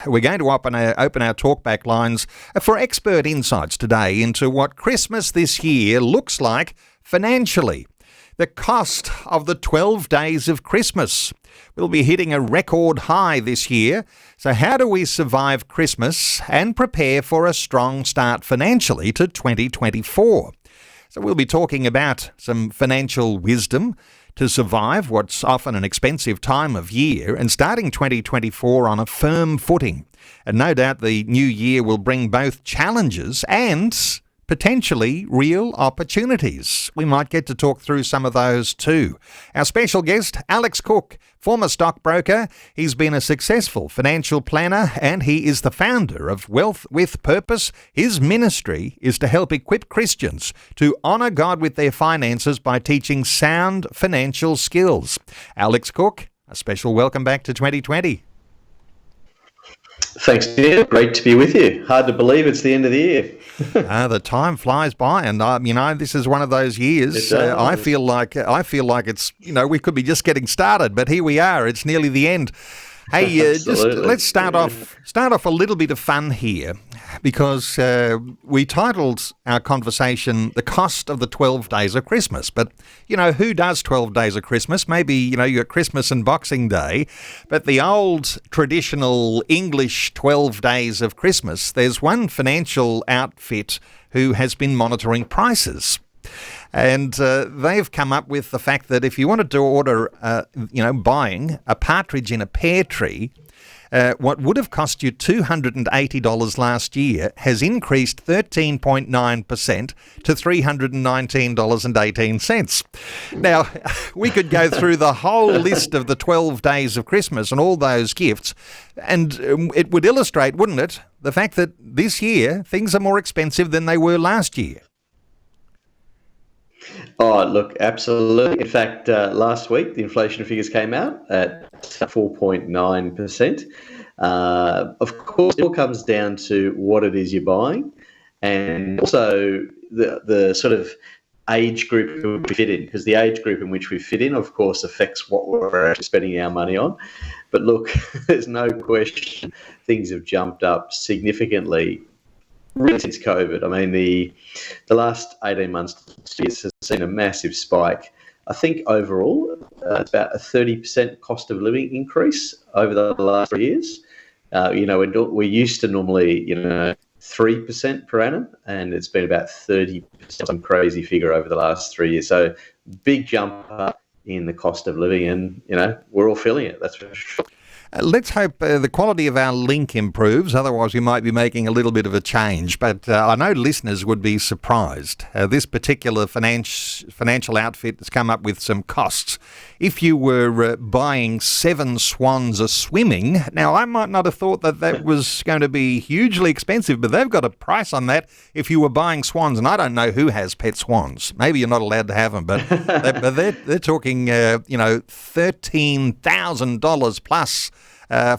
We're going to open our talkback lines for expert insights today into what Christmas this year looks like financially. The cost of the 12 days of Christmas. We'll be hitting a record high this year. So how do we survive Christmas and prepare for a strong start financially to 2024? So we'll be talking about some financial wisdom to survive what's often an expensive time of year and starting 2024 on a firm footing. And no doubt the new year will bring both challenges and potentially real opportunities. We might get to talk through some of those too. Our special guest, Alex Cook, former stockbroker. He's been a successful financial planner and he is the founder of Wealth with Purpose. His ministry is to help equip Christians to honour God with their finances by teaching sound financial skills. Alex Cook, a special welcome back to 2020. Thanks, dear. Great to be with you. Hard to believe it's the end of the year. The time flies by, and this is one of those years. I feel like it's we could be just getting started, but here we are. It's nearly the end. Hey, let's start off a little bit of fun here, because we titled our conversation "The Cost of the 12 Days of Christmas." But who does 12 days of Christmas? Maybe you got Christmas and Boxing Day, but the old traditional English 12 days of Christmas. There's one financial outfit who has been monitoring prices. And they've come up with the fact that if you wanted to order, buying a partridge in a pear tree, what would have cost you $280 last year has increased 13.9% to $319.18. Now, we could go through the whole list of the 12 days of Christmas and all those gifts, and it would illustrate, wouldn't it, the fact that this year things are more expensive than they were last year. Oh, look, absolutely. In fact, last week, the inflation figures came out at 4.9%. Of course, it all comes down to what it is you're buying and also the sort of age group we fit in, because the age group in which we fit in, of course, affects what we're actually spending our money on. But look, there's no question things have jumped up significantly really since COVID. I mean, the last 18 months has seen a massive spike. I think overall, it's about a 30% cost of living increase over the last 3 years. We used to normally, 3% per annum, and it's been about 30%, some crazy figure over the last 3 years. So big jump up in the cost of living, and, we're all feeling it, that's for sure. Let's hope the quality of our link improves, otherwise we might be making a little bit of a change. But I know listeners would be surprised. This particular financial outfit has come up with some costs. If you were buying 7 swans a swimming, now I might not have thought that was going to be hugely expensive, but they've got a price on that if you were buying swans. And I don't know who has pet swans. Maybe you're not allowed to have them, but they're talking, $13,000 plus.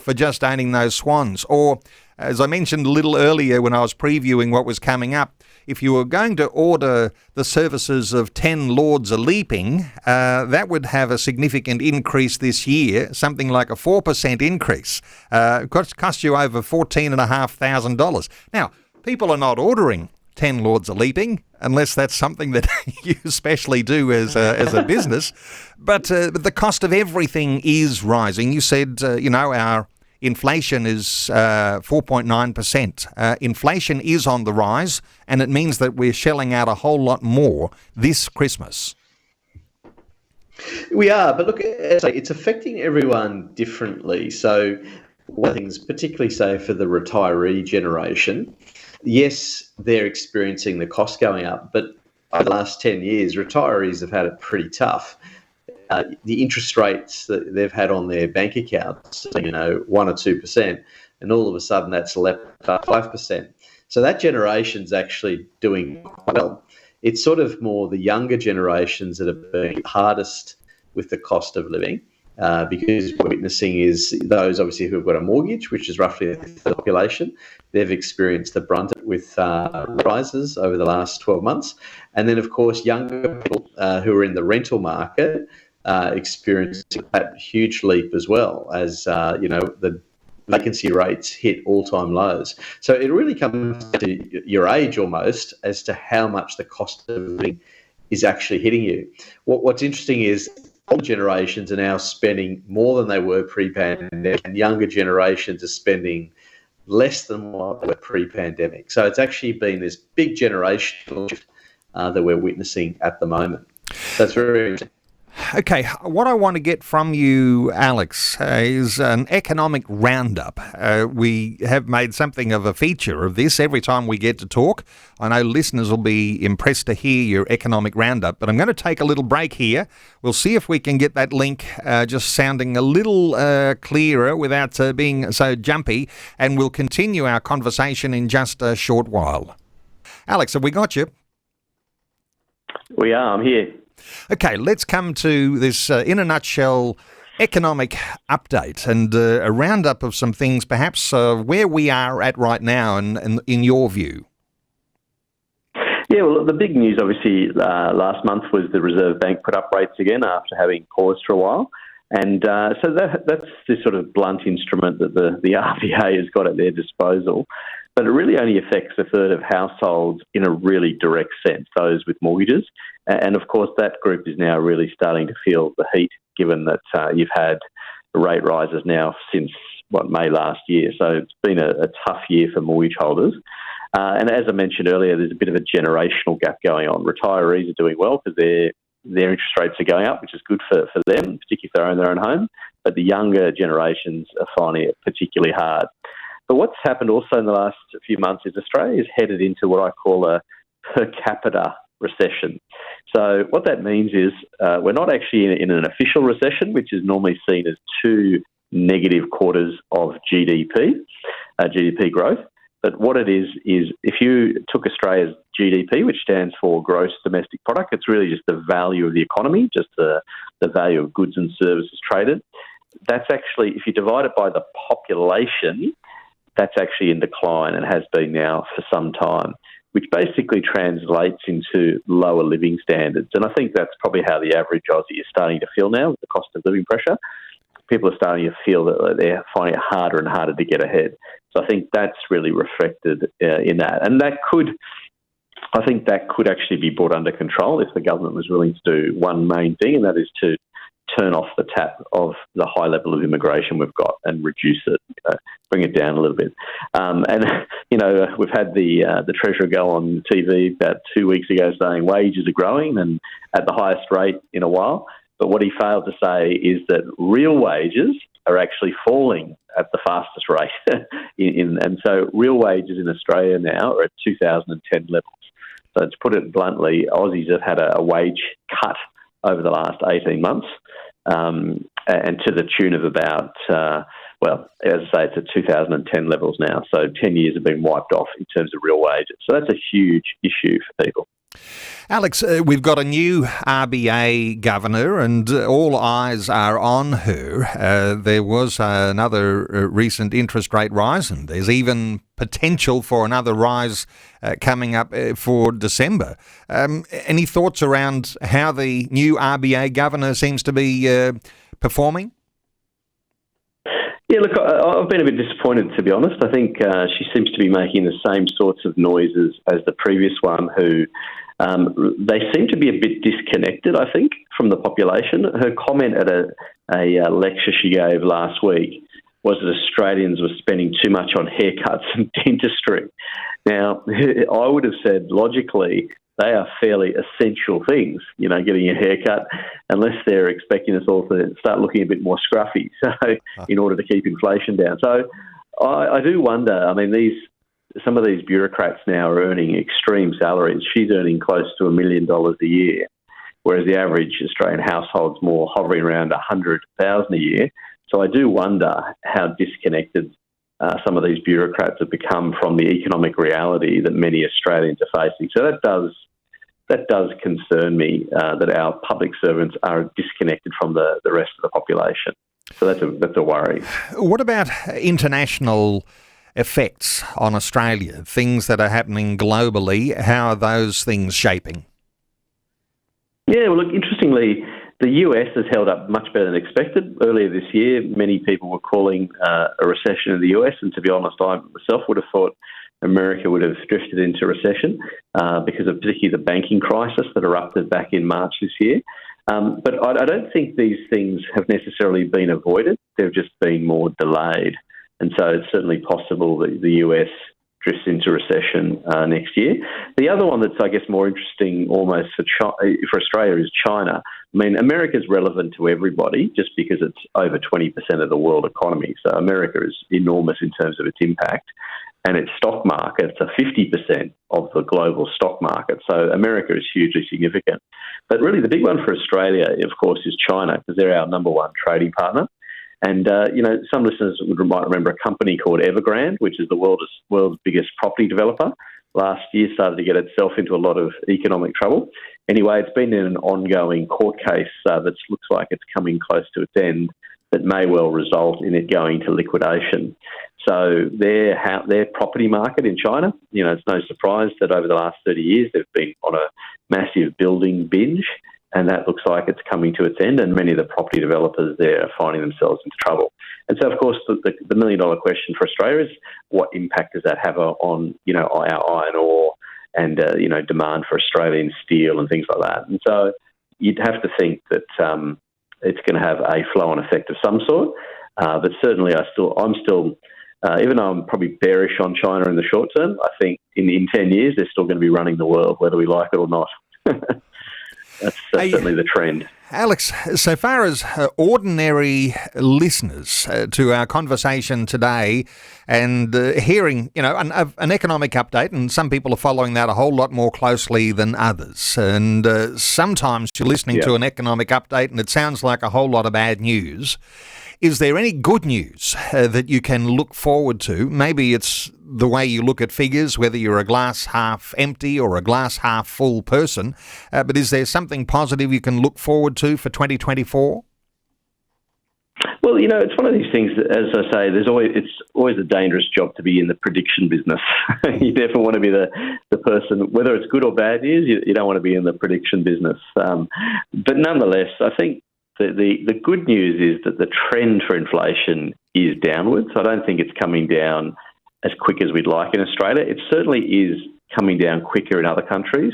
For just owning those swans. Or, as I mentioned a little earlier when I was previewing what was coming up, if you were going to order the services of 10 Lords a-leaping, that would have a significant increase this year, something like a 4% increase. It cost you over $14,500. Now, people are not ordering 10 Lords a-leaping, unless that's something that you especially do as a business. But the cost of everything is rising. You said, our inflation is 4.9%. Inflation is on the rise, and it means that we're shelling out a whole lot more this Christmas. We are, but look, it's affecting everyone differently. So one of the things, particularly say for the retiree generation, yes, they're experiencing the cost going up, but over the last 10 years, retirees have had it pretty tough. The interest rates that they've had on their bank accounts, 1 or 2%, and all of a sudden that's leapt up 5%. So that generation's actually doing quite well. It's sort of more the younger generations that have been hardest with the cost of living. Because what we're witnessing is those obviously who have got a mortgage, which is roughly the population, they've experienced the brunt with rises over the last 12 months. And then, of course, younger people who are in the rental market experiencing that huge leap as well as, the vacancy rates hit all-time lows. So it really comes to your age almost as to how much the cost of living is actually hitting you. What's interesting is older generations are now spending more than they were pre-pandemic, and younger generations are spending less than what they were pre-pandemic. So it's actually been this big generational shift that we're witnessing at the moment. That's very interesting. Okay, what I want to get from you, Alex, is an economic roundup. We have made something of a feature of this every time we get to talk. I know listeners will be impressed to hear your economic roundup, but I'm going to take a little break here. We'll see if we can get that link just sounding a little clearer without being so jumpy, and we'll continue our conversation in just a short while. Alex, have we got you? We are. I'm here. Okay, let's come to this, in a nutshell, economic update and a roundup of some things, perhaps where we are at right now and in your view. Yeah, well, the big news, obviously, last month was the Reserve Bank put up rates again after having paused for a while. And so that's this sort of blunt instrument that the RBA has got at their disposal. But it really only affects a third of households in a really direct sense, those with mortgages. And of course, that group is now really starting to feel the heat, given that you've had rate rises now since, May last year. So it's been a tough year for mortgage holders. And as I mentioned earlier, there's a bit of a generational gap going on. Retirees are doing well because their interest rates are going up, which is good for them, particularly if they own their own home. But the younger generations are finding it particularly hard. But what's happened also in the last few months is Australia is headed into what I call a per capita recession. So what that means is we're not actually in an official recession, which is normally seen as 2 negative quarters of GDP growth. But what it is if you took Australia's GDP, which stands for gross domestic product, it's really just the value of the economy, just the value of goods and services traded. That's actually, if you divide it by the population, that's actually in decline and has been now for some time, which basically translates into lower living standards. And I think that's probably how the average Aussie is starting to feel now with the cost of living pressure. People are starting to feel that they're finding it harder and harder to get ahead. So I think that's really reflected in that. And that could actually be brought under control if the government was willing to do one main thing, and that is to turn off the tap of the high level of immigration we've got and reduce it, bring it down a little bit. We've had the Treasurer go on TV about 2 weeks ago saying wages are growing and at the highest rate in a while. But what he failed to say is that real wages are actually falling at the fastest rate. And so real wages in Australia now are at 2010 levels. So to put it bluntly, Aussies have had a wage cut over the last 18 months, and to the tune of about, as I say, it's at 2010 levels now. So 10 years have been wiped off in terms of real wages. So that's a huge issue for people. Alex, we've got a new RBA governor and all eyes are on her. There was another recent interest rate rise and there's even potential for another rise coming up for December. Any thoughts around how the new RBA governor seems to be performing? Yeah, look, I've been a bit disappointed, to be honest. I think she seems to be making the same sorts of noises as the previous one, who they seem to be a bit disconnected, I think, from the population. Her comment at a lecture she gave last week was that Australians were spending too much on haircuts and dentistry. Now, I would have said, logically, they are fairly essential things, getting a haircut, unless they're expecting us all to start looking a bit more scruffy, so in order to keep inflation down. So I do wonder, some of these bureaucrats now are earning extreme salaries. She's earning close to $1 million a year, whereas the average Australian household's more hovering around $100,000 a year. So I do wonder how disconnected some of these bureaucrats have become from the economic reality that many Australians are facing. So that does concern me, that our public servants are disconnected from the rest of the population. So that's a worry. What about international effects on Australia, things that are happening globally? How are those things shaping? Yeah, well, look, interestingly, The US has held up much better than expected. Earlier this year, many people were calling a recession in the US, and to be honest, I myself would have thought America would have drifted into recession because of particularly the banking crisis that erupted back in March this year. But I don't think these things have necessarily been avoided. They've just been more delayed. And so it's certainly possible that the US drifts into recession next year. The other one that's, I guess, more interesting almost for Australia is China. I mean, America's relevant to everybody just because it's over 20% of the world economy. So America is enormous in terms of its impact. And its stock market, it's a 50% of the global stock market. So America is hugely significant. But really the big one for Australia, of course, is China, because they're our number one trading partner. And, some listeners might remember a company called Evergrande, which is the world's biggest property developer. Last year started to get itself into a lot of economic trouble. Anyway, it's been in an ongoing court case that looks like it's coming close to its end that may well result in it going to liquidation. So their property market in China, it's no surprise that over the last 30 years they've been on a massive building binge, and that looks like it's coming to its end, and many of the property developers there are finding themselves into trouble. And so, of course, the million-dollar question for Australia is what impact does that have on, our iron ore and, demand for Australian steel and things like that. And so you'd have to think that it's going to have a flow-on effect of some sort. But certainly I'm still, even though I'm probably bearish on China in the short term, I think in 10 years they're still going to be running the world, whether we like it or not. That's certainly the trend. Alex, so far as ordinary listeners to our conversation today and hearing, an economic update, and some people are following that a whole lot more closely than others. And sometimes you're listening to an economic update and it sounds like a whole lot of bad news. Is there any good news that you can look forward to? Maybe it's the way you look at figures, whether you're a glass half empty or a glass half full person. But is there something positive you can look forward to for 2024? Well, it's one of these things that, as I say, it's always a dangerous job to be in the prediction business. You definitely want to be the person, whether it's good or bad news, you don't want to be in the prediction business. But nonetheless, I think the good news is that the trend for inflation is downwards. I don't think it's coming down as quick as we'd like in Australia. It certainly is coming down quicker in other countries.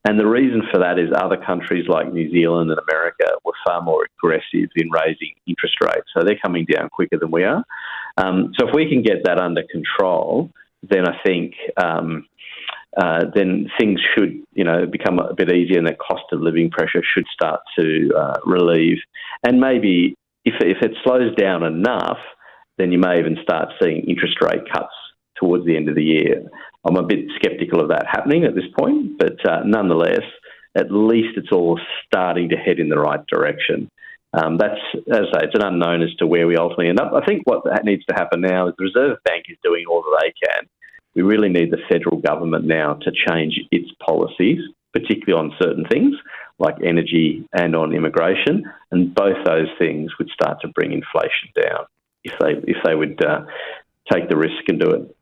And the reason for that is other countries like New Zealand and America were far more aggressive in raising interest rates. So they're coming down quicker than we are. So if we can get that under control, then I think then things should, become a bit easier, and that cost of living pressure should start to relieve. And maybe if it slows down enough, then you may even start seeing interest rate cuts towards the end of the year. I'm a bit sceptical of that happening at this point, but nonetheless, at least it's all starting to head in the right direction. That's, as I say, it's an unknown as to where we ultimately end up. I think what needs to happen now is the Reserve Bank is doing all that they can. We really need the federal government now to change its policies, particularly on certain things like energy and on immigration, and both those things would start to bring inflation down if they would take the risk and do it.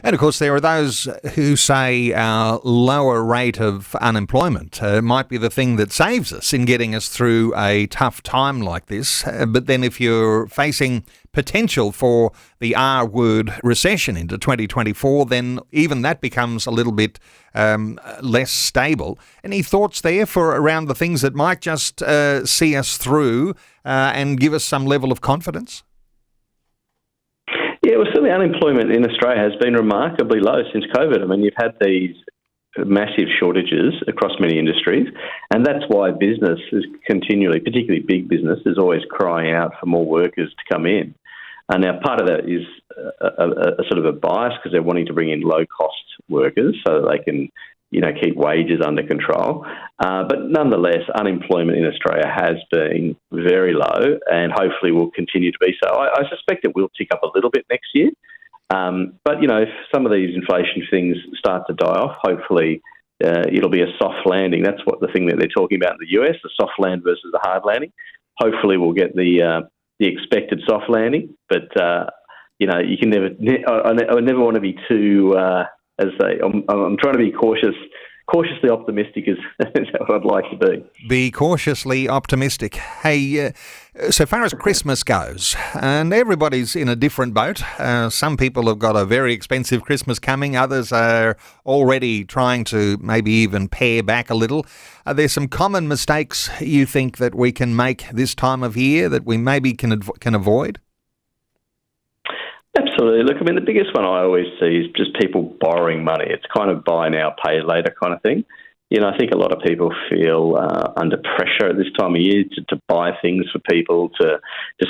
And of course, there are those who say our lower rate of unemployment might be the thing that saves us in getting us through a tough time like this. But then if you're facing potential for the R-word recession into 2024, then even that becomes a little bit less stable. Any thoughts there for around the things that might just see us through and give us some level of confidence? Yeah, well, certainly unemployment in Australia has been remarkably low since COVID. I mean, you've had these massive shortages across many industries, and that's why business is continually, particularly big business, is always crying out for more workers to come in. And now part of that is a sort of a bias because they're wanting to bring in low-cost workers so that they can, keep wages under control. But nonetheless, unemployment in Australia has been very low and hopefully will continue to be so. I suspect it will tick up a little bit next year. But, if some of these inflation things start to die off, hopefully it'll be a soft landing. That's what the thing that they're talking about in the US, the soft land versus the hard landing. Hopefully we'll get the expected soft landing. But, you can never, I never want to be too... I'm trying to be cautious cautiously optimistic is what I'd like to be. Be cautiously optimistic. Hey, so far as Christmas goes, and everybody's in a different boat. Some people have got a very expensive Christmas coming. Others are already trying to maybe even pare back a little. Are there some common mistakes you think that we can make this time of year that we maybe can avoid? Absolutely. Look, I mean, the biggest one I always see is just people borrowing money. It's kind of buy now, pay later kind of thing. I think a lot of people feel under pressure at this time of year to buy things for people, to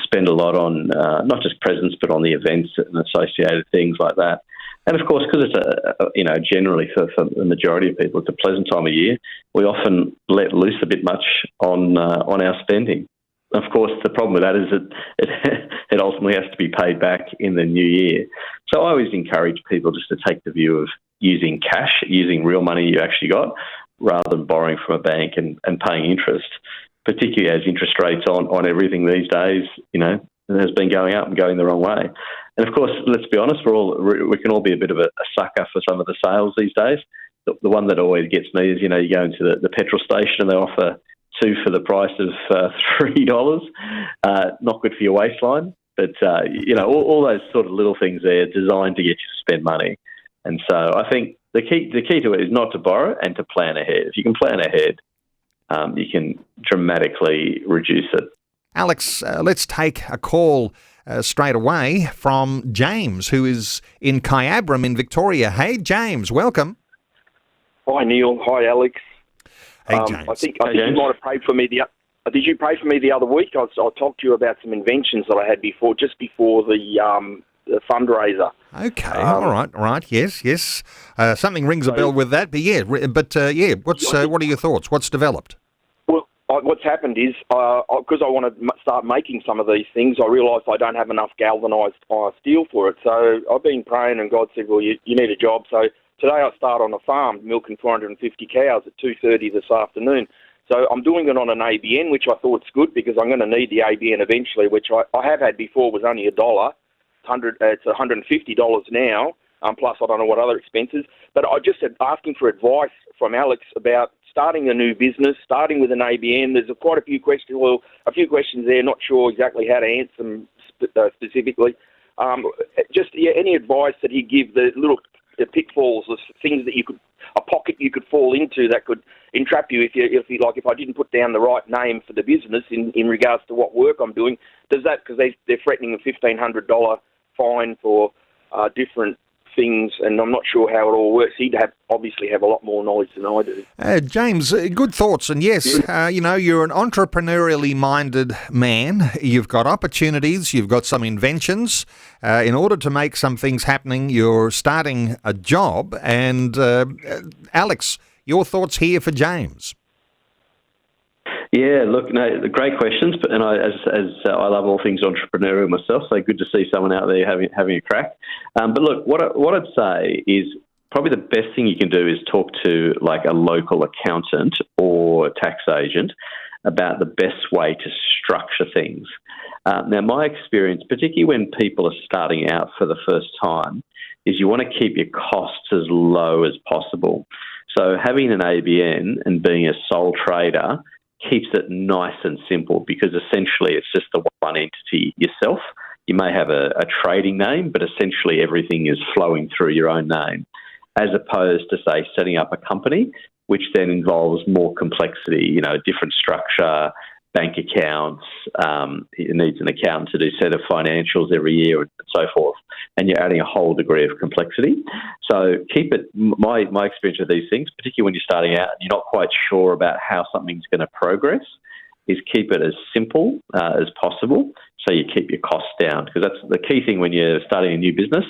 spend a lot on not just presents, but on the events and associated things like that. And of course, because it's generally for the majority of people, it's a pleasant time of year, we often let loose a bit much on our spending. Of course, the problem with that is that it ultimately has to be paid back in the new year. So I always encourage people just to take the view of using cash, using real money you actually got, rather than borrowing from a bank and paying interest, particularly as interest rates on everything these days, has been going up and going the wrong way. And of course, let's be honest, we can all be a bit of a sucker for some of the sales these days. The one that always gets me is, you go into the petrol station and they offer 2 for the price of $3. Not good for your waistline, but all those sort of little things there are designed to get you to spend money. And so I think the key to it is not to borrow and to plan ahead. If you can plan ahead, you can dramatically reduce it. Alex, let's take a call straight away from James, who is in Kyabram in Victoria. Hey, James, welcome. Hi, Neil. Hi, Alex. Hey, James. I think you might have prayed for me. Did you pray for me the other week? I talked to you about some inventions that I had just before the fundraiser. Okay, all right, yes. Something rings a bell with that, what are your thoughts? What's developed? Well, what's happened is, because I want to start making some of these things, I realised I don't have enough galvanised steel for it. So I've been praying and God said, well, you need a job. So today I start on a farm milking 450 cows at 2:30 this afternoon. So I'm doing it on an ABN, which I thought is good because I'm going to need the ABN eventually, which I have had before, was only $1. It's $150 now, plus I don't know what other expenses. But I just said asking for advice from Alex about starting a new business, starting with an ABN. There's quite a few questions there, not sure exactly how to answer them specifically. Any advice that he'd give, the pitfalls, the things that a pocket you could fall into that could entrap you if I didn't put down the right name for the business in regards to what work I'm doing. Does that, because they're threatening a $1,500 fine for different things, and I'm not sure how it all works. He'd obviously have a lot more knowledge than I do. James, good thoughts. And yes, you're an entrepreneurially minded man. You've got opportunities. You've got some inventions. In order to make some things happening, you're starting a job. And Alex, your thoughts here for James? Yeah, look, no, great questions. And I love all things entrepreneurial myself, so good to see someone out there having a crack. But look, what I'd say is probably the best thing you can do is talk to like a local accountant or tax agent about the best way to structure things. Now, my experience, particularly when people are starting out for the first time, is you want to keep your costs as low as possible. So having an ABN and being a sole trader keeps it nice and simple because essentially it's just the one entity yourself. You may have a trading name, but essentially everything is flowing through your own name, as opposed to, say, setting up a company, which then involves more complexity, different structure, bank accounts, it needs an accountant to do set of financials every year and so forth, and you're adding a whole degree of complexity. So keep it, my experience with these things, particularly when you're starting out and you're not quite sure about how something's going to progress, is keep it as simple as possible so you keep your costs down, because that's the key thing when you're starting a new business,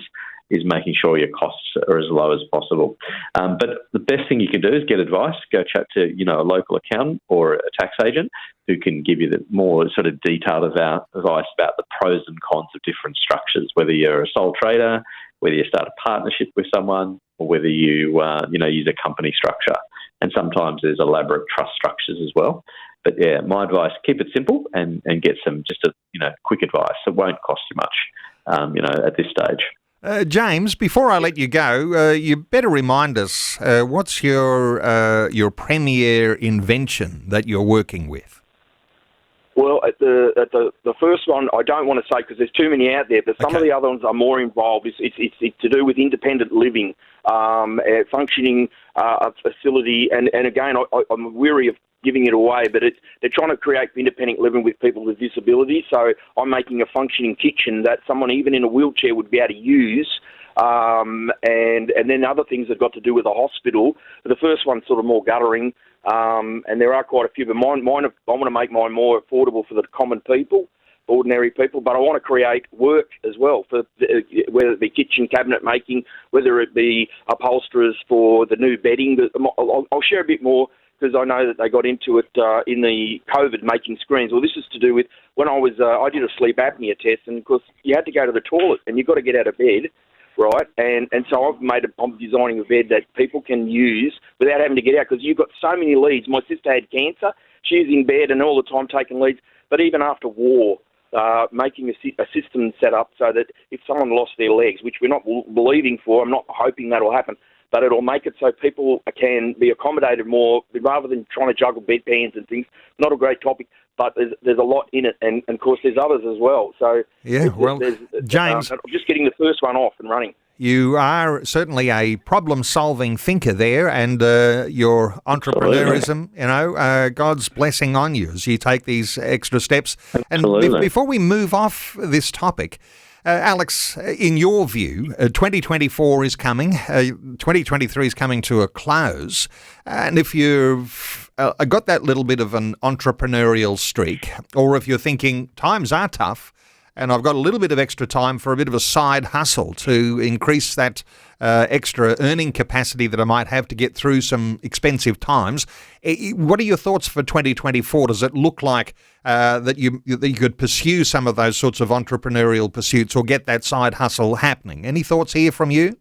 is making sure your costs are as low as possible. But the best thing you can do is get advice. Go chat to a local accountant or a tax agent who can give you the more sort of detailed advice about the pros and cons of different structures, whether you're a sole trader, whether you start a partnership with someone, or whether you use a company structure. And sometimes there's elaborate trust structures as well. But yeah, my advice: keep it simple and get some quick advice. It won't cost you much, at this stage. James, before I let you go, you better remind us what's your premier invention that you're working with? Well, at the first one, I don't want to say because there's too many out there, but some of the other ones are more involved. It's to do with independent living, functioning a facility, and again, I'm weary of giving it away, but they're trying to create independent living with people with disabilities. So I'm making a functioning kitchen that someone even in a wheelchair would be able to use. And then other things that got to do with the hospital. The first one's sort of more guttering, and there are quite a few, but I want to make mine more affordable for the common people, ordinary people, but I want to create work as well, for whether it be kitchen cabinet making, whether it be upholsterers for the new bedding. I'll share a bit more because I know that they got into it in the COVID making screens. Well, this is to do with when I did a sleep apnea test, and of course you had to go to the toilet and you've got to get out of bed. Right, and so I'm designing a bed that people can use without having to get out, because you've got so many leads. My sister had cancer; she's in bed and all the time taking leads. But even after war, making a system set up so that if someone lost their legs, which we're not believing for, I'm not hoping that'll happen, but it'll make it so people can be accommodated more rather than trying to juggle bedpans and things. Not a great topic, but there's a lot in it, and of course there's others as well. So James, I'm just getting the first one off and running. You are certainly a problem-solving thinker there, and your entrepreneurism, God's blessing on you as you take these extra steps. Absolutely. And before we move off this topic, Alex, in your view, 2024 is coming, 2023 is coming to a close, and if you've got that little bit of an entrepreneurial streak, or if you're thinking times are tough, and I've got a little bit of extra time for a bit of a side hustle to increase that extra earning capacity that I might have to get through some expensive times. What are your thoughts for 2024? Does it look like that you could pursue some of those sorts of entrepreneurial pursuits or get that side hustle happening? Any thoughts here from you?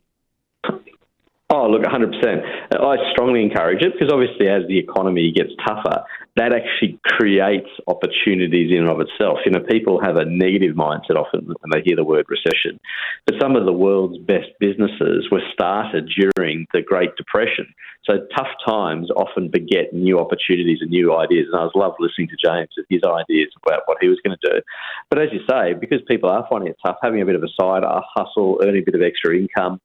Oh, look, 100%. I strongly encourage it because obviously as the economy gets tougher, that actually creates opportunities in and of itself. People have a negative mindset often when they hear the word recession. But some of the world's best businesses were started during the Great Depression. So tough times often beget new opportunities and new ideas. And I was loved listening to James and his ideas about what he was going to do. But as you say, because people are finding it tough, having a bit of a side hustle, earning a bit of extra income.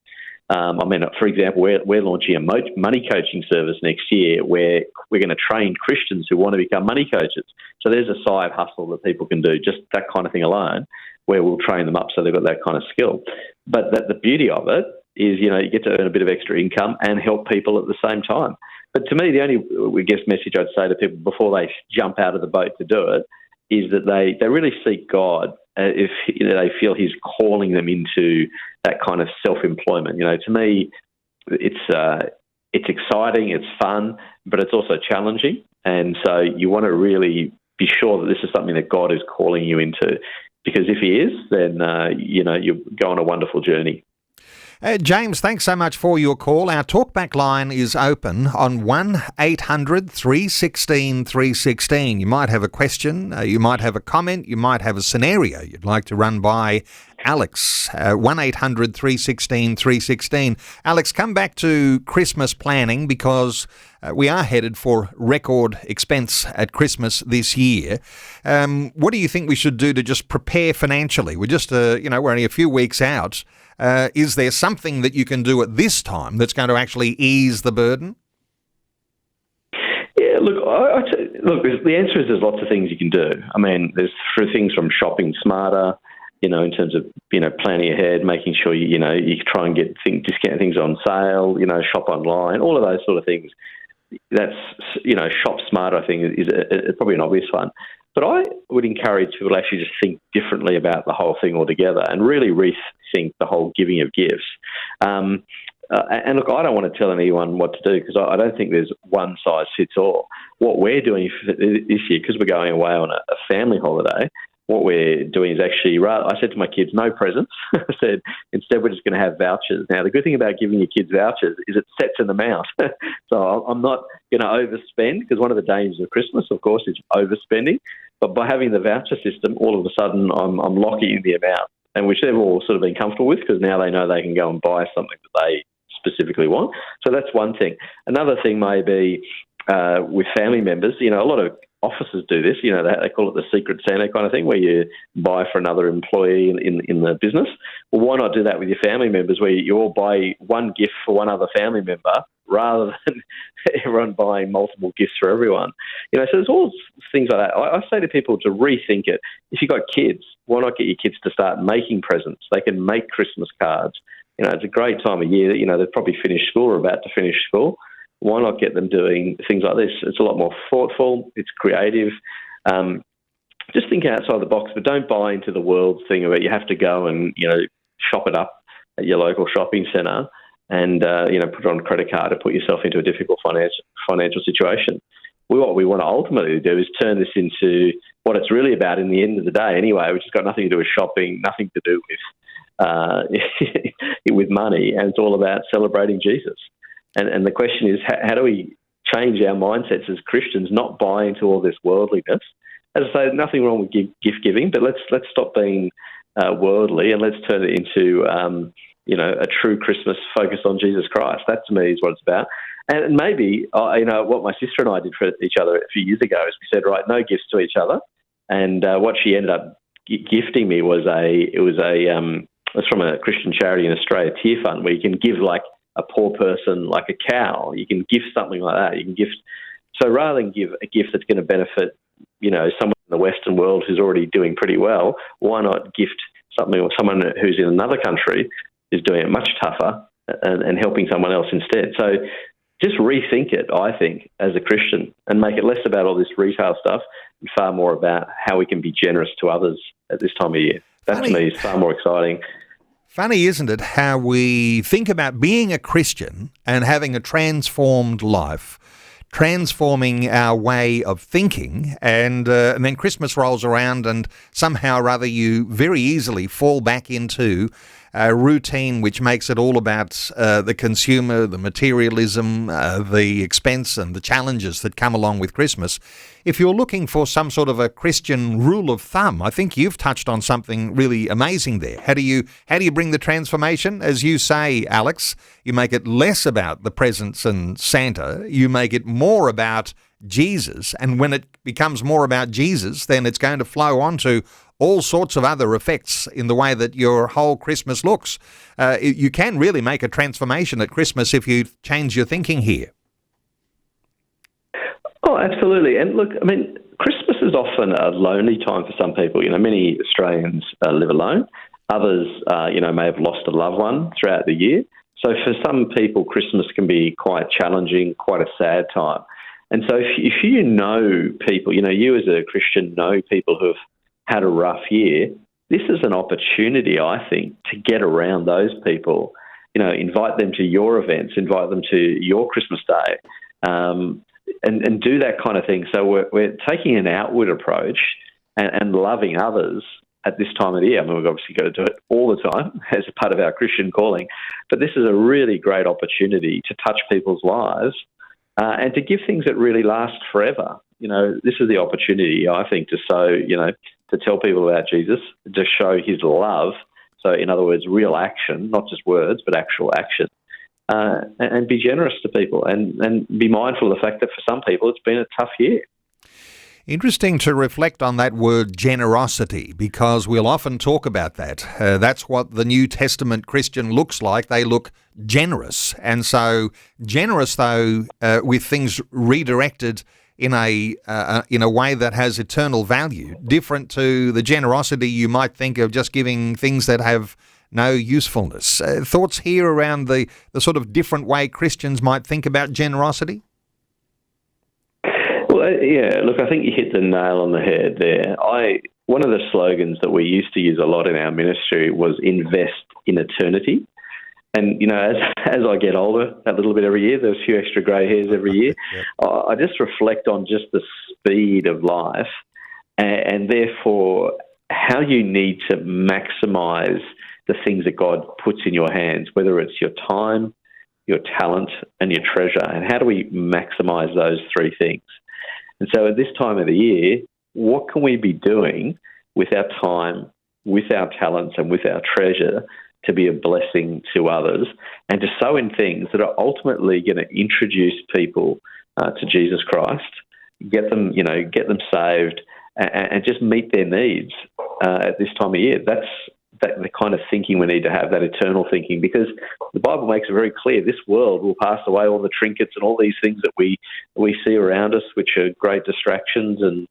For example, we're launching a money coaching service next year where we're going to train Christians who want to become money coaches. So there's a side hustle that people can do, just that kind of thing alone, where we'll train them up so they've got that kind of skill. But the beauty of it is, you get to earn a bit of extra income and help people at the same time. But to me, the only, message I'd say to people before they jump out of the boat to do it is that they really seek God if they feel He's calling them into that kind of self-employment. To me, it's exciting, it's fun, but it's also challenging. And so you want to really be sure that this is something that God is calling you into, because if He is, then you go on a wonderful journey. James, thanks so much for your call. Our talkback line is open on 1-800-316-316. You might have a question, you might have a comment, you might have a scenario you'd like to run by Alex. 1-800-316-316. Alex, come back to Christmas planning because we are headed for record expense at Christmas this year. What do you think we should do to just prepare financially? We're just, we're only a few weeks out. Is there something that you can do at this time that's going to actually ease the burden? Yeah, look, the answer is there's lots of things you can do. There's things from shopping smarter, in terms of, planning ahead, making sure, you try and get discount things on sale, shop online, all of those sort of things. That's, shop smarter, I think, is probably an obvious one. But I would encourage people to actually just think differently about the whole thing altogether and really rethink the whole giving of gifts. And look, I don't want to tell anyone what to do because I don't think there's one size fits all. What we're doing this year, because we're going away on a family holiday, what we're doing is actually, I said to my kids, no presents. I said, instead we're just going to have vouchers. Now, the good thing about giving your kids vouchers is it sets them out. So I'm not going to overspend, because one of the dangers of Christmas, of course, is overspending. But by having the voucher system, all of a sudden I'm locking in the amount. and which they've all sort of been comfortable with because now they know they can go and buy something that they specifically want. So that's one thing. Another thing may be with family members. A lot of offices do this. They call it the Secret Santa kind of thing, where you buy for another employee in the business. Well, why not do that with your family members, where you all buy one gift for one other family member rather than everyone buying multiple gifts for everyone? So there's all things like that. I say to people to rethink it. If you've got kids, why not get your kids to start making presents? They can make Christmas cards. It's a great time of year. They've probably finished school or about to finish school. Why not get them doing things like this? It's a lot more thoughtful. It's creative. Just think outside the box, but don't buy into the world thing where you have to go and, shop it up at your local shopping centre and, put it on a credit card to put yourself into a difficult financial situation. What we want to ultimately do is turn this into what it's really about in the end of the day anyway, which has got nothing to do with shopping, nothing to do with money, and it's all about celebrating Jesus. And the question is, how do we change our mindsets as Christians, not buy into all this worldliness? As I say, nothing wrong with gift giving, but let's stop being worldly and let's turn it into a true Christmas focused on Jesus Christ. That to me is what it's about. And maybe what my sister and I did for each other a few years ago is we said, right, no gifts to each other. And what she ended up gifting me was from a Christian charity in Australia, Tear Fund, where you can give like a poor person like a cow. You can gift something like that. You can gift. So rather than give a gift that's going to benefit, someone in the Western world who's already doing pretty well, why not gift something or someone who's in another country is doing it much tougher and helping someone else instead. So just rethink it, I think, as a Christian and make it less about all this retail stuff and far more about how we can be generous to others at this time of year. That to me is far more exciting. Funny, isn't it, how we think about being a Christian and having a transformed life, transforming our way of thinking, and then Christmas rolls around and somehow or other you very easily fall back into a routine which makes it all about the consumer, the materialism, the expense and the challenges that come along with Christmas. If you're looking for some sort of a Christian rule of thumb, I think you've touched on something really amazing there. How do you bring the transformation? As you say, Alex, you make it less about the presents and Santa. You make it more about Jesus. And when it becomes more about Jesus, then it's going to flow on to all sorts of other effects in the way that your whole Christmas looks. You can really make a transformation at Christmas if you change your thinking here. Oh, absolutely. And look, I mean, Christmas is often a lonely time for some people. Many Australians live alone. Others, may have lost a loved one throughout the year. So for some people, Christmas can be quite challenging, quite a sad time. And so if you know people, you as a Christian know people who have had a rough year, this is an opportunity, I think, to get around those people. Invite them to your events, invite them to your Christmas Day, and do that kind of thing. So we're taking an outward approach and loving others at this time of the year. I mean, we've obviously got to do it all the time as a part of our Christian calling, but this is a really great opportunity to touch people's lives and to give things that really last forever. This is the opportunity, I think, to to tell people about Jesus, to show his love. So, in other words, real action, not just words, but actual action. And be generous to people and be mindful of the fact that for some people it's been a tough year. Interesting to reflect on that word generosity, because we'll often talk about that. That's what the New Testament Christian looks like. They look generous. And so generous, though, with things redirected in a way that has eternal value, different to the generosity you might think of just giving things that have no usefulness. Thoughts here around the sort of different way Christians might think about generosity? Well, yeah, look, I think you hit the nail on the head there. One of the slogans that we used to use a lot in our ministry was invest in eternity. And, as I get older, a little bit every year, there's a few extra grey hairs every year, I just reflect on just the speed of life and therefore how you need to maximise the things that God puts in your hands, whether it's your time, your talent and your treasure. And how do we maximise those three things? And so at this time of the year, what can we be doing with our time, with our talents and with our treasure to be a blessing to others and to sow in things that are ultimately going to introduce people to Jesus Christ, get them saved, and just meet their needs at this time of year. That's the kind of thinking we need to have, that eternal thinking, because the Bible makes it very clear this world will pass away. All the trinkets and all these things that we see around us, which are great distractions and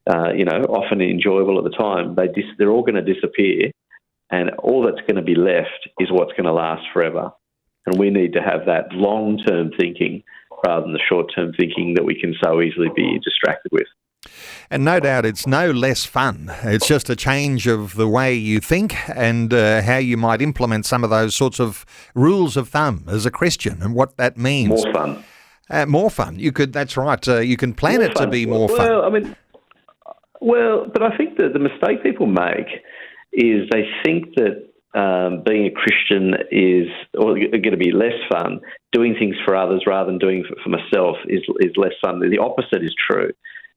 often enjoyable at the time, they're all going to disappear, and all that's going to be left is what's going to last forever. And we need to have that long-term thinking rather than the short-term thinking that we can so easily be distracted with. And no doubt it's no less fun. It's just a change of the way you think and how you might implement some of those sorts of rules of thumb as a Christian and what that means. More fun. More fun. That's right. You can plan it to be more fun. But I think that the mistake people make is they think that being a Christian is going to be less fun. Doing things for others rather than doing for myself is less fun. The opposite is true.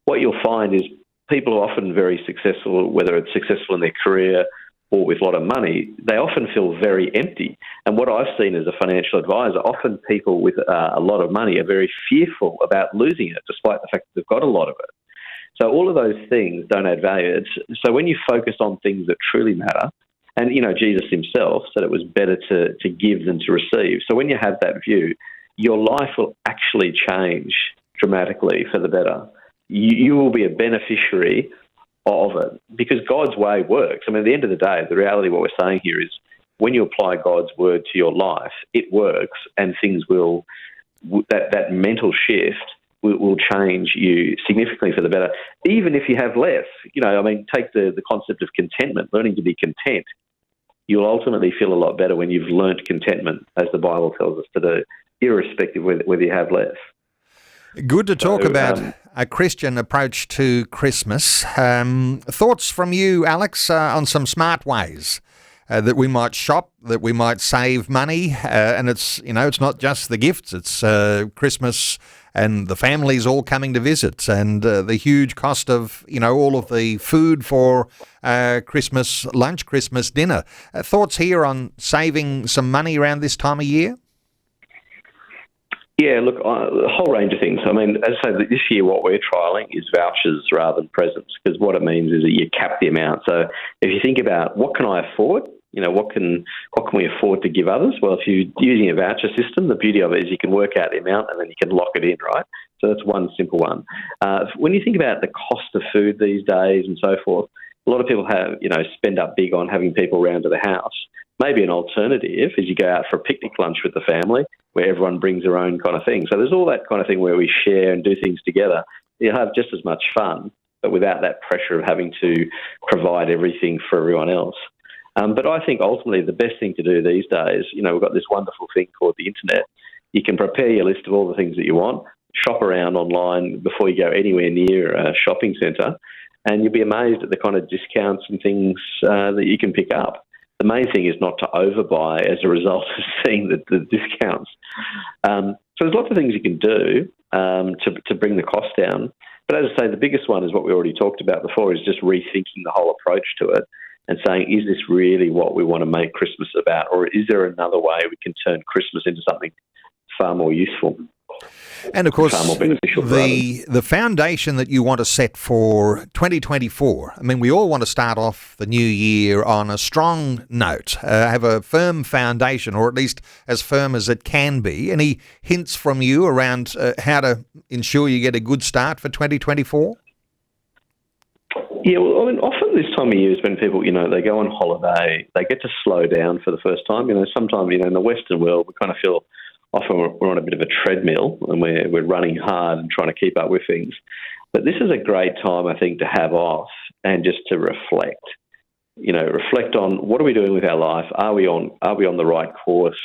What you'll find is people are often very successful, whether it's successful in their career or with a lot of money, they often feel very empty. And what I've seen as a financial advisor, often people with a lot of money are very fearful about losing it, despite the fact that they've got a lot of it. So all of those things don't add value. So when you focus on things that truly matter, and, Jesus himself said it was better to give than to receive. So when you have that view, your life will actually change dramatically for the better. You will be a beneficiary of it because God's way works. I mean, at the end of the day, the reality of what we're saying here is when you apply God's word to your life, it works, and things will, that mental shift will change you significantly for the better, even if you have less. Take the concept of contentment, learning to be content. You'll ultimately feel a lot better when you've learnt contentment, as the Bible tells us to do, irrespective whether you have less. Good to talk about a Christian approach to Christmas. Thoughts from you, Alex, on some smart ways that we might shop, that we might save money, and it's not just the gifts, it's Christmas and the families all coming to visit, and the huge cost of all of the food for Christmas lunch, Christmas dinner. Thoughts here on saving some money around this time of year? Yeah, look, a whole range of things. I mean, as I say, this year what we're trialling is vouchers rather than presents, because what it means is that you cap the amount. So if you think about what can I afford, what can we afford to give others? Well, if you're using a voucher system, the beauty of it is you can work out the amount and then you can lock it in, right? So that's one simple one. When you think about the cost of food these days and so forth, a lot of people have, spend up big on having people around to the house. Maybe an alternative is you go out for a picnic lunch with the family where everyone brings their own kind of thing. So there's all that kind of thing where we share and do things together. You'll have just as much fun, but without that pressure of having to provide everything for everyone else. But I think ultimately the best thing to do these days, we've got this wonderful thing called the internet. You can prepare your list of all the things that you want, shop around online before you go anywhere near a shopping centre, and you'll be amazed at the kind of discounts and things that you can pick up. The main thing is not to overbuy as a result of seeing the discounts. So there's lots of things you can do to bring the cost down. But as I say, the biggest one is what we already talked about before, is just rethinking the whole approach to it and saying, is this really what we want to make Christmas about? Or is there another way we can turn Christmas into something far more useful? And of course, the foundation that you want to set for 2024, I mean, we all want to start off the new year on a strong note, have a firm foundation, or at least as firm as it can be. Any hints from you around how to ensure you get a good start for 2024? Yeah, well, I mean, often this time of year is when people, they go on holiday, they get to slow down for the first time. Sometimes, in the Western world, we kind of feel often we're on a bit of a treadmill and we're running hard and trying to keep up with things. But this is a great time, I think, to have off and just to reflect. Reflect on what are we doing with our life? Are we on the right course?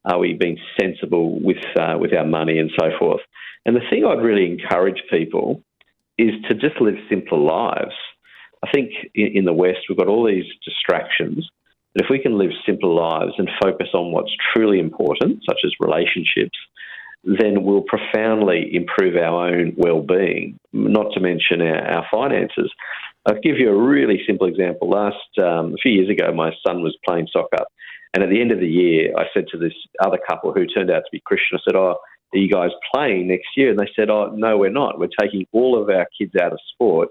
Are we being sensible with our money and so forth? And the thing I'd really encourage people is to just live simpler lives. I think in the West we've got all these distractions. But if we can live simple lives and focus on what's truly important, such as relationships, then we'll profoundly improve our own well-being, not to mention our finances. I'll give you a really simple example. A few years ago, my son was playing soccer, and at the end of the year, I said to this other couple who turned out to be Christian, I said, "Oh, are you guys playing next year?" And they said, "Oh, no, we're not. We're taking all of our kids out of sport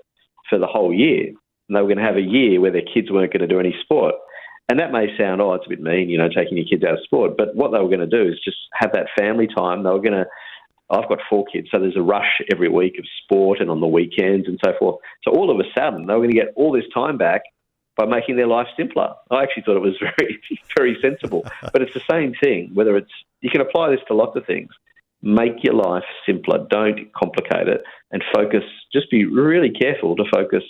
for the whole year." And they were going to have a year where their kids weren't going to do any sport. And that may sound, oh, it's a bit mean, taking your kids out of sport. But what they were going to do is just have that family time. I've got 4 kids, so there's a rush every week of sport and on the weekends and so forth. So all of a sudden, they were going to get all this time back by making their life simpler. I actually thought it was very, very sensible. But it's the same thing, you can apply this to lots of things. Make your life simpler. Don't complicate it, and focus. Just be really careful to focus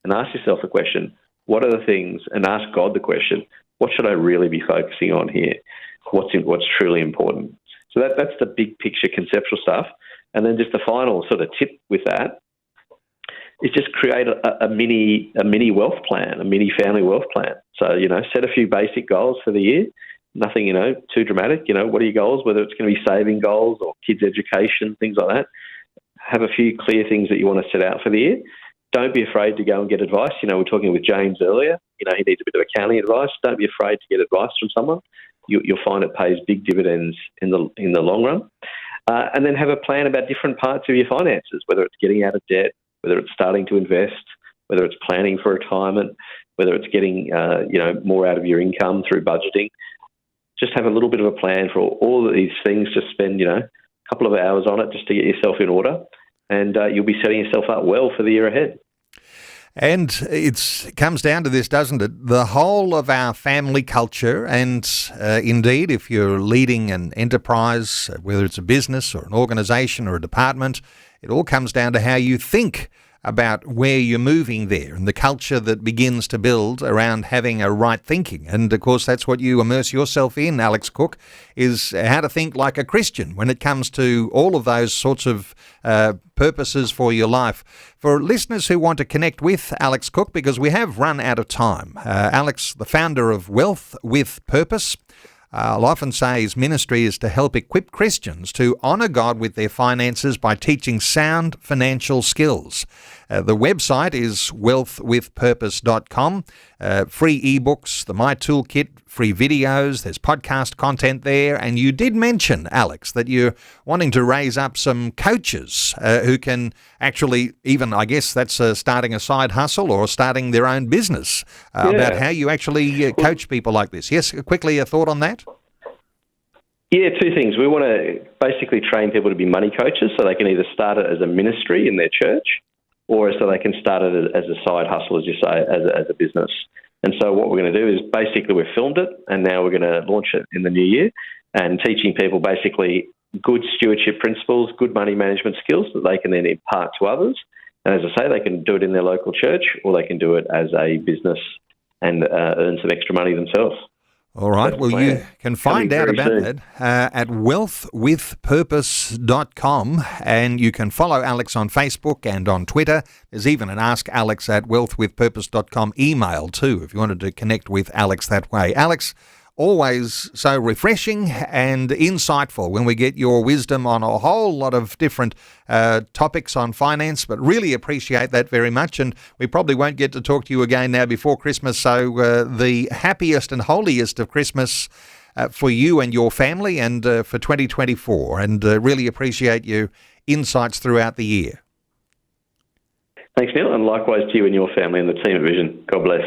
and ask yourself the question, what are the things, and ask God the question, what should I really be focusing on here? What's truly important? So that's the big picture conceptual stuff. And then just the final sort of tip with that is just create a mini wealth plan, a mini family wealth plan. So, set a few basic goals for the year. Nothing, too dramatic. What are your goals, whether it's going to be saving goals or kids' education, things like that. Have a few clear things that you want to set out for the year. Don't be afraid to go and get advice. We're talking with James earlier. He needs a bit of accounting advice. Don't be afraid to get advice from someone. You'll find it pays big dividends in the long run. And then have a plan about different parts of your finances, whether it's getting out of debt, whether it's starting to invest, whether it's planning for retirement, whether it's getting more out of your income through budgeting. Just have a little bit of a plan for all of these things. Just spend a couple of hours on it just to get yourself in order, and you'll be setting yourself up well for the year ahead. And it comes down to this, doesn't it? The whole of our family culture, and indeed, if you're leading an enterprise, whether it's a business or an organisation or a department, it all comes down to how you think about where you're moving there and the culture that begins to build around having a right thinking. And, of course, that's what you immerse yourself in, Alex Cook, is how to think like a Christian when it comes to all of those sorts of purposes for your life. For listeners who want to connect with Alex Cook, because we have run out of time, Alex, the founder of Wealth with Purpose, I'll often say his ministry is to help equip Christians to honour God with their finances by teaching sound financial skills. The website is wealthwithpurpose.com. Free ebooks, the My Toolkit, free videos, there's podcast content there. And you did mention, Alex, that you're wanting to raise up some coaches who can actually, even, I guess that's starting a side hustle or starting their own business, about how you actually coach people like this. Yes, quickly, a thought on that? Yeah, 2 things. We want to basically train people to be money coaches so they can either start it as a ministry in their church or so they can start it as a side hustle, as you say, as a business. And so what we're going to do is basically we've filmed it and now we're going to launch it in the new year and teaching people basically good stewardship principles, good money management skills that they can then impart to others. And as I say, they can do it in their local church or they can do it as a business and earn some extra money themselves. All right. Well, you can find out about that at wealthwithpurpose.com, and you can follow Alex on Facebook and on Twitter. There's even an Ask Alex at wealthwithpurpose.com email too, if you wanted to connect with Alex that way. Alex, always so refreshing and insightful when we get your wisdom on a whole lot of different topics on finance, but really appreciate that very much. And we probably won't get to talk to you again now before Christmas, so the happiest and holiest of Christmas for you and your family and for 2024, and really appreciate your insights throughout the year. Thanks, Neil, and likewise to you and your family and the team at Vision. God bless.